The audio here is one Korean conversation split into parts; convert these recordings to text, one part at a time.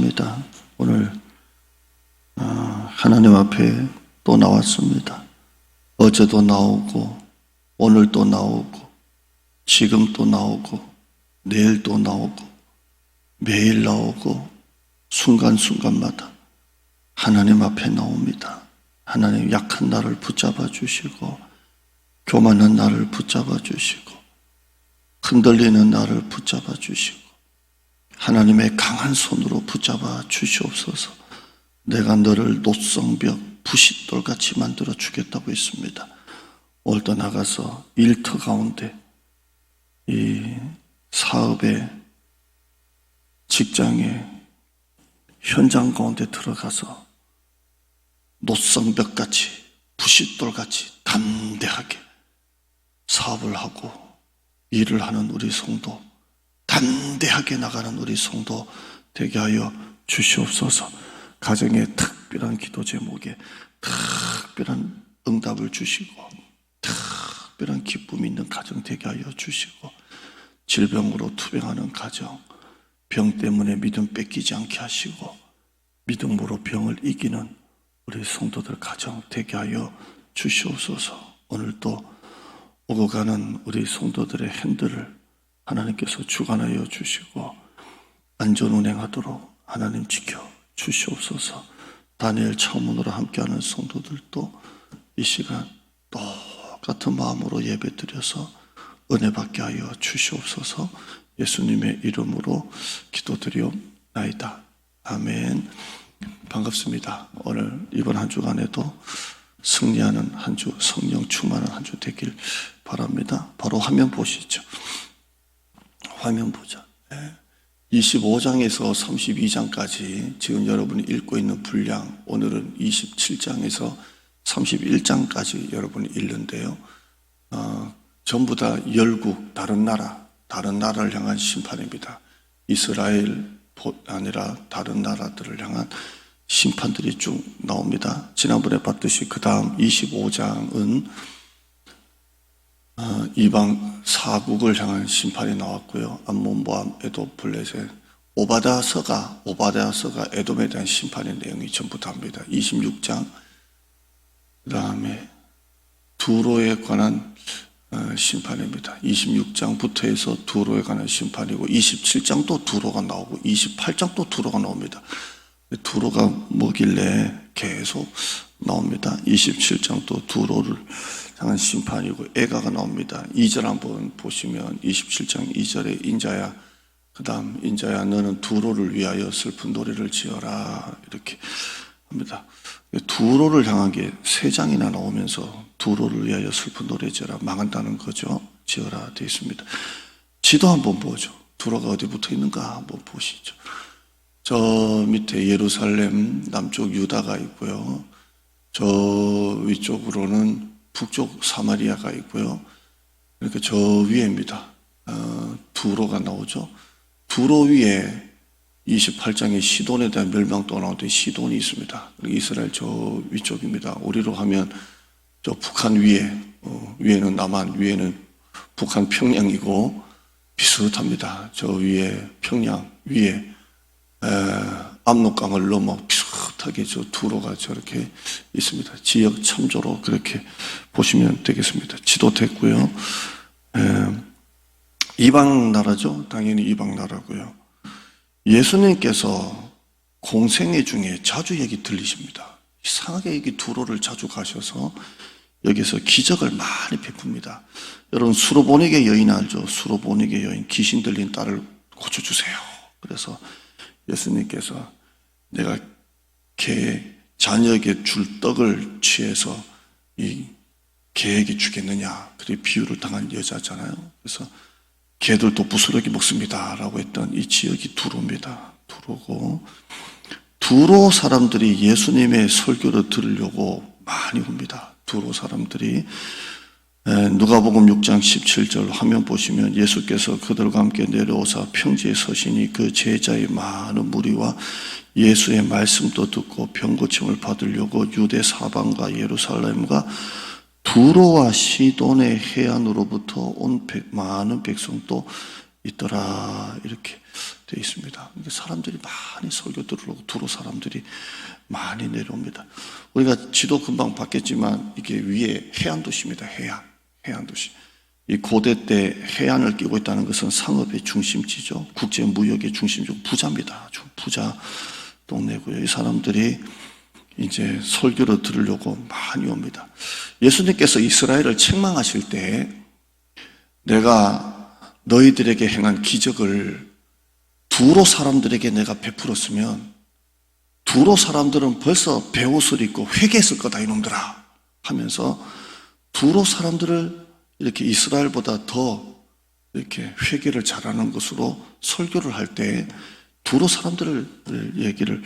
감사합니다. 오늘 하나님 앞에 또 나왔습니다. 어제도 나오고 오늘도 나오고 지금 또 나오고 내일 또 나오고 매일 나오고 순간순간마다 하나님 앞에 나옵니다. 하나님 약한 나를 붙잡아 주시고 교만한 나를 붙잡아 주시고 흔들리는 나를 붙잡아 주시고 하나님의 강한 손으로 붙잡아 주시옵소서. 내가 너를 노성벽 부싯돌같이 만들어 주겠다고 했습니다. 오늘도 나가서 일터 가운데 이 사업의 직장의 현장 가운데 들어가서 노성벽같이 부싯돌같이 담대하게 사업을 하고 일을 하는 우리 성도, 담대하게 나가는 우리 성도 되게 하여 주시옵소서. 가정의 특별한 기도 제목에 특별한 응답을 주시고 특별한 기쁨이 있는 가정 되게 하여 주시고 질병으로 투병하는 가정, 병 때문에 믿음 뺏기지 않게 하시고 믿음으로 병을 이기는 우리 성도들 가정 되게 하여 주시옵소서. 오늘도 오고 가는 우리 성도들의 핸들을 하나님께서 주관하여 주시고 안전 운행하도록 하나님 지켜 주시옵소서. 다니엘 차문으로 함께하는 성도들도 이 시간 똑같은 마음으로 예배드려서 은혜 받게 하여 주시옵소서. 예수님의 이름으로 기도드리옵나이다. 아멘. 반갑습니다. 오늘 이번 한 주간에도 승리하는 한 주, 성령 충만한 한 주 되길 바랍니다. 바로 화면 보시죠. 화면 보자. 25장에서 32장까지 지금 여러분이 읽고 있는 분량, 오늘은 27장에서 31장까지 여러분이 읽는데요. 전부 다 열국, 다른 나라를 향한 심판입니다. 이스라엘 아니라 다른 나라들을 향한 심판들이 쭉 나옵니다. 지난번에 봤듯이 그 다음 25장은 이방 사국을 향한 심판이 나왔고요. 암몬, 모압, 에돔, 블레셋, 오바댜서가 에돔에 대한 심판의 내용이 전부 다입니다. 26장, 그 다음에 두로에 관한 심판입니다. 26장부터 해서 두로에 관한 심판이고 27장도 두로가 나오고 28장도 두로가 나옵니다. 두로가 뭐길래 계속 나옵니다. 27장도 두로를 향한 심판이고 애가가 나옵니다. 2절 한번 보시면 27장 2절에 인자야, 그 다음 인자야 너는 두로를 위하여 슬픈 노래를 지어라 이렇게 합니다. 두로를 향한 게 3장이나 나오면서 두로를 위하여 슬픈 노래 지어라, 망한다는 거죠. 지어라 되어 있습니다. 지도 한번 보죠. 두로가 어디 붙어 있는가 한번 보시죠. 저 밑에 예루살렘, 남쪽 유다가 있고요. 저 위쪽으로는 북쪽 사마리아가 있고요. 그러니까 저 위에입니다. 두로가 나오죠. 두로 위에 28장에 시돈에 대한 멸망도 나오는데 시돈이 있습니다. 이스라엘 저 위쪽입니다. 우리로 하면 저 북한 위에는 남한, 위에는 북한 평양이고 비슷합니다. 저 위에 평양 위에 압록강을 넘어 비슷하게 저 두로가 저렇게 있습니다. 지역 참조로 그렇게 보시면 되겠습니다. 지도 됐고요. 이방 나라죠. 당연히 이방 나라고요. 예수님께서 공생애 중에 자주 얘기 들리십니다. 이상하게 여기 두로를 자주 가셔서 여기서 기적을 많이 베풉니다. 여러분 수로보니게 여인 알죠? 수로보니게 여인, 귀신 들린 딸을 고쳐주세요. 그래서 예수님께서 내가 자녀에게 줄 떡을 취해서 이 개에게 주겠느냐, 그래 비유를 당한 여자잖아요. 그래서 개들도 부스러기 먹습니다 라고 했던 이 지역이 두로입니다. 두로고, 두로 사람들이 예수님의 설교를 들으려고 많이 옵니다. 두로 사람들이. 누가복음 6장 17절 화면 보시면 예수께서 그들과 함께 내려오사 평지에 서시니 그 제자의 많은 무리와 예수의 말씀도 듣고 병고침을 받으려고 유대 사방과 예루살렘과 두로와 시돈의 해안으로부터 온 많은 백성도 있더라 이렇게 되어 있습니다. 사람들이 많이 설교 들으려고 두로 사람들이 많이 내려옵니다. 우리가 지도 금방 봤겠지만 이게 위에 해안 도시입니다. 해안 도시. 이 고대 때 해안을 끼고 있다는 것은 상업의 중심지죠. 국제 무역의 중심지고 부자입니다. 아주 부자 동네고요. 이 사람들이 이제 설교를 들으려고 많이 옵니다. 예수님께서 이스라엘을 책망하실 때 내가 너희들에게 행한 기적을 두로 사람들에게 내가 베풀었으면 두로 사람들은 벌써 베옷을 입고 회개했을 거다 이놈들아 하면서 두로 사람들을 이렇게 이스라엘보다 더 이렇게 회개를 잘하는 것으로 설교를 할 때 두로 사람들을 얘기를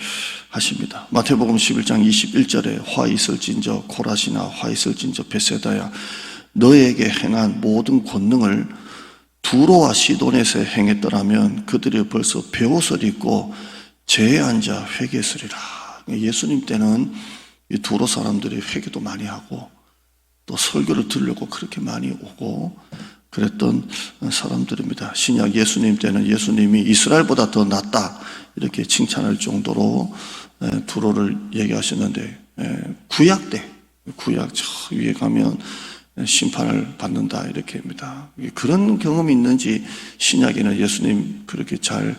하십니다. 마태복음 11장 21절에 화 있을진저 코라시나 화 있을진저 베세다야 너에게 행한 모든 권능을 두로와 시돈에서 행했더라면 그들이 벌써 베옷을 입고 제에 앉아 회개했으리라. 예수님 때는 이 두로 사람들이 회개도 많이 하고 또 설교를 들으려고 그렇게 많이 오고 그랬던 사람들입니다. 신약 예수님 때는 예수님이 이스라엘보다 더 낫다 이렇게 칭찬할 정도로 두로를 얘기하셨는데 구약 저 위에 가면 심판을 받는다 이렇게 합니다. 그런 경험이 있는지 신약에는 예수님 그렇게 잘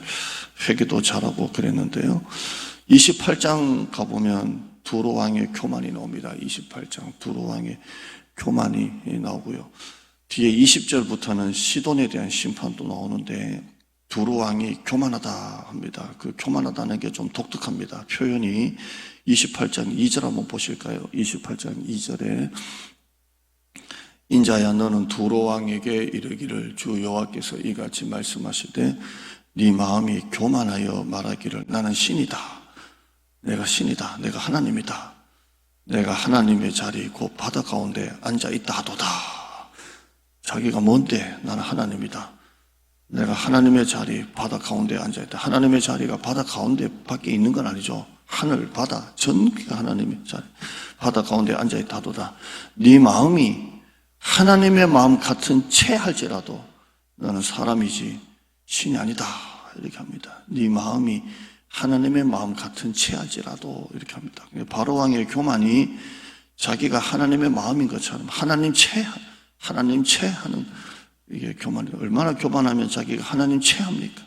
회개도 잘하고 그랬는데요. 28장 가보면 두로 왕의 교만이 나옵니다. 28장 두로 왕의 교만이 나오고요. 뒤에 20절부터는 시돈에 대한 심판도 나오는데 두로 왕이 교만하다 합니다. 그 교만하다는 게 좀 독특합니다. 표현이 28장 2절 한번 보실까요? 28장 2절에 인자야 너는 두로 왕에게 이르기를 주 여호와께서 이같이 말씀하시되 네 마음이 교만하여 말하기를 나는 신이다. 내가 신이다. 내가 하나님이다. 내가 하나님의 자리 곧 바다 가운데 앉아있다 하도다. 자기가 뭔데 나는 하나님이다. 내가 하나님의 자리 바다 가운데 앉아있다. 하나님의 자리가 바다 가운데 밖에 있는 건 아니죠. 하늘 바다 전기가 하나님의 자리 바다 가운데 앉아있다 하도다. 네 마음이 하나님의 마음 같은 채 할지라도 너는 사람이지 신이 아니다 이렇게 합니다. 네 마음이 하나님의 마음 같은 채 할지라도 이렇게 합니다. 바로 왕의 교만이 자기가 하나님의 마음인 것처럼 하나님 채 하는 이게 교만이 얼마나 교만하면 자기가 하나님 채 합니까?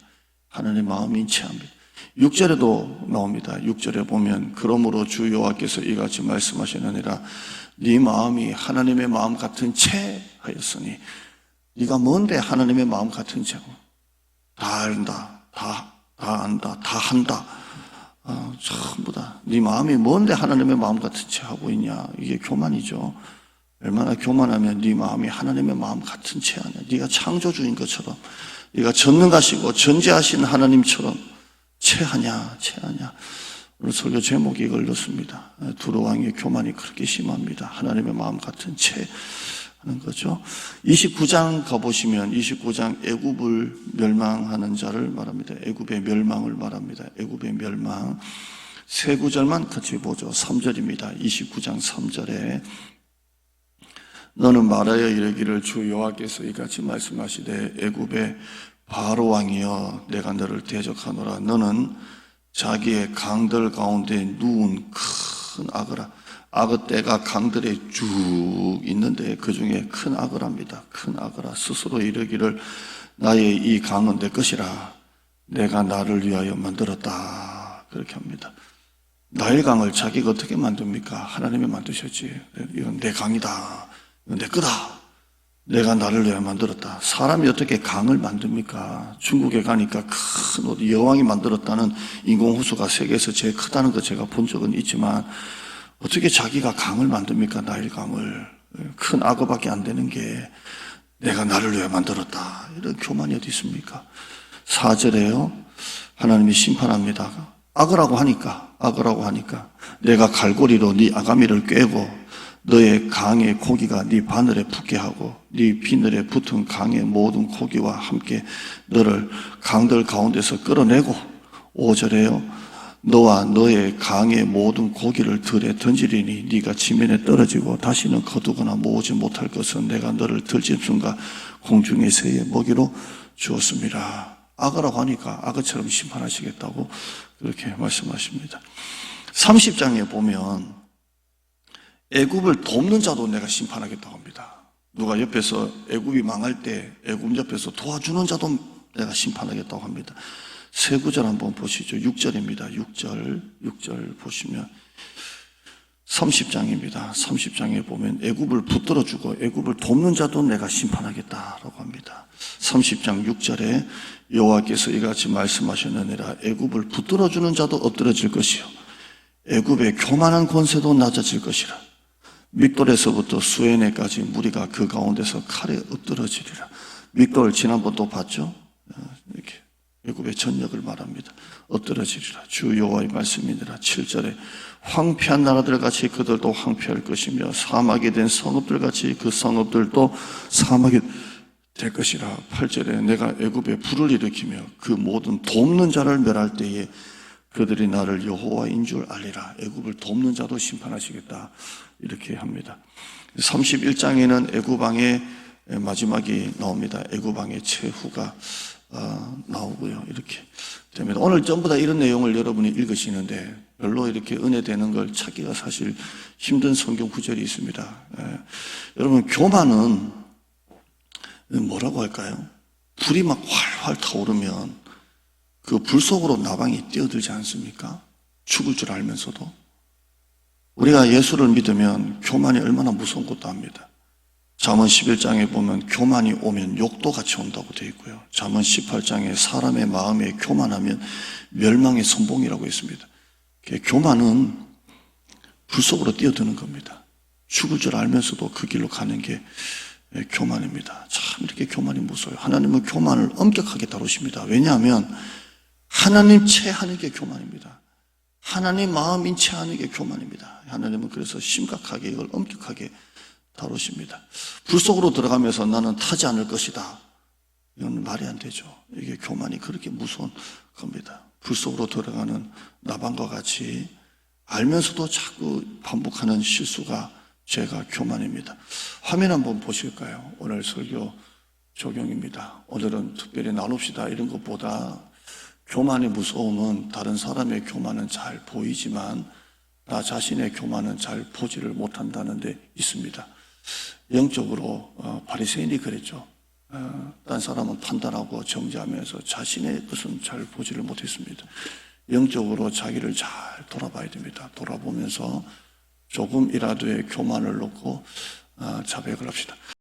하나님의 마음인 채 합니다. 6절에도 나옵니다. 6절에 보면 그러므로 주 여호와께서 이같이 말씀하시느니라 네 마음이 하나님의 마음 같은 채 하였으니 네가 뭔데 하나님의 마음 같은 채고 다 안다 다 안다 다 한다 전부 다 네 마음이 뭔데 하나님의 마음 같은 채 하고 있냐 이게 교만이죠. 얼마나 교만하면 네 마음이 하나님의 마음 같은 채 하냐. 네가 창조주인 것처럼 네가 전능하시고 전지하신 하나님처럼 채하냐. 오늘 설교 제목이 이걸 넣습니다. 두로 왕의 교만이 그렇게 심합니다. 하나님의 마음 같은 채 하는 거죠. 29장 가보시면 29장 애굽을 멸망하는 자를 말합니다. 애굽의 멸망을 말합니다. 애굽의 멸망. 세 구절만 같이 보죠. 3절입니다. 29장 3절에 너는 말하여 이르기를 주 여호와께서 이같이 말씀하시되 애굽의 바로 왕이여 내가 너를 대적하노라. 너는 자기의 강들 가운데 누운 큰 악어라. 악어떼가 강들에 쭉 있는데 그 중에 큰 악어랍니다. 큰 악어라. 스스로 이르기를 나의 이 강은 내 것이라. 내가 나를 위하여 만들었다. 그렇게 합니다. 나일강을 자기가 어떻게 만듭니까? 하나님이 만드셨지. 이건 내 강이다. 이건 내 거다. 내가 나를 위하여 만들었다. 사람이 어떻게 강을 만듭니까? 중국에 가니까 큰 옷, 여왕이 만들었다는 인공호수가 세계에서 제일 크다는 거 제가 본 적은 있지만 어떻게 자기가 강을 만듭니까? 나일강을. 큰 악어밖에 안 되는 게 내가 나를 위해 만들었다. 이런 교만이 어디 있습니까? 4절에요. 하나님이 심판합니다. 악어라고 하니까 내가 갈고리로 네 아가미를 꿰고 너의 강의 고기가 네 바늘에 붙게 하고 네 비늘에 붙은 강의 모든 고기와 함께 너를 강들 가운데서 끌어내고 5절에요. 너와 너의 강의 모든 고기를 들에 던지리니 네가 지면에 떨어지고 다시는 거두거나 모으지 못할 것은 내가 너를 들짐승과 공중의 새의 먹이로 주었습니다. 악어라고 하니까 악어처럼 심판하시겠다고 그렇게 말씀하십니다. 30장에 보면 애굽을 돕는 자도 내가 심판하겠다고 합니다. 누가 옆에서 애굽이 망할 때 애굽 옆에서 도와주는 자도 내가 심판하겠다고 합니다. 세 구절 한번 보시죠. 6절입니다. 6절 보시면 30장입니다. 30장에 보면 애굽을 붙들어주고 애굽을 돕는 자도 내가 심판하겠다라고 합니다. 30장 6절에 여호와께서 이같이 말씀하셨느니라. 애굽을 붙들어주는 자도 엎드러질 것이요 애굽의 교만한 권세도 낮아질 것이라. 믹돌에서부터 수에네까지 무리가 그 가운데서 칼에 엎드러지리라. 믹돌 지난번도 봤죠? 이렇게 애굽의 전역을 말합니다. 엎드러지리라. 주 여호와의 말씀이니라. 7절에 황폐한 나라들 같이 그들도 황폐할 것이며 사막이 된 성읍들 같이 그 성읍들도 사막이 될 것이라. 8절에 내가 애굽에 불을 일으키며 그 모든 돕는 자를 멸할 때에 그들이 나를 여호와인 줄 알리라. 애굽을 돕는 자도 심판하시겠다. 이렇게 합니다. 31장에는 애굽왕의 마지막이 나옵니다. 애굽왕의 최후가 나오고요. 이렇게 됩니다. 오늘 전부 다 이런 내용을 여러분이 읽으시는데 별로 이렇게 은혜되는 걸 찾기가 사실 힘든 성경 구절이 있습니다. 여러분, 교만은 뭐라고 할까요? 불이 막 활활 타오르면 그 불 속으로 나방이 뛰어들지 않습니까? 죽을 줄 알면서도. 우리가 예수를 믿으면 교만이 얼마나 무서운 것도 압니다. 잠언 11장에 보면 교만이 오면 욕도 같이 온다고 되어 있고요. 잠언 18장에 사람의 마음에 교만하면 멸망의 선봉이라고 있습니다. 교만은 불 속으로 뛰어드는 겁니다. 죽을 줄 알면서도 그 길로 가는 게 교만입니다. 참 이렇게 교만이 무서워요. 하나님은 교만을 엄격하게 다루십니다. 왜냐하면 하나님 체하는 게 교만입니다. 하나님 마음 인체하는 게 교만입니다. 하나님은 그래서 심각하게 이걸 엄격하게 다루십니다. 불 속으로 들어가면서 나는 타지 않을 것이다. 이건 말이 안 되죠. 이게 교만이 그렇게 무서운 겁니다. 불 속으로 들어가는 나방과 같이 알면서도 자꾸 반복하는 실수가 죄가 교만입니다. 화면 한번 보실까요? 오늘 설교 적용입니다. 오늘은 특별히 나눕시다 이런 것보다 교만의 무서움은 다른 사람의 교만은 잘 보이지만 나 자신의 교만은 잘 보지를 못한다는 데 있습니다. 영적으로 바리새인이 그랬죠. 딴 사람은 판단하고 정죄하면서 자신의 것은 잘 보지를 못했습니다. 영적으로 자기를 잘 돌아봐야 됩니다. 돌아보면서 조금이라도의 교만을 놓고 자백을 합시다.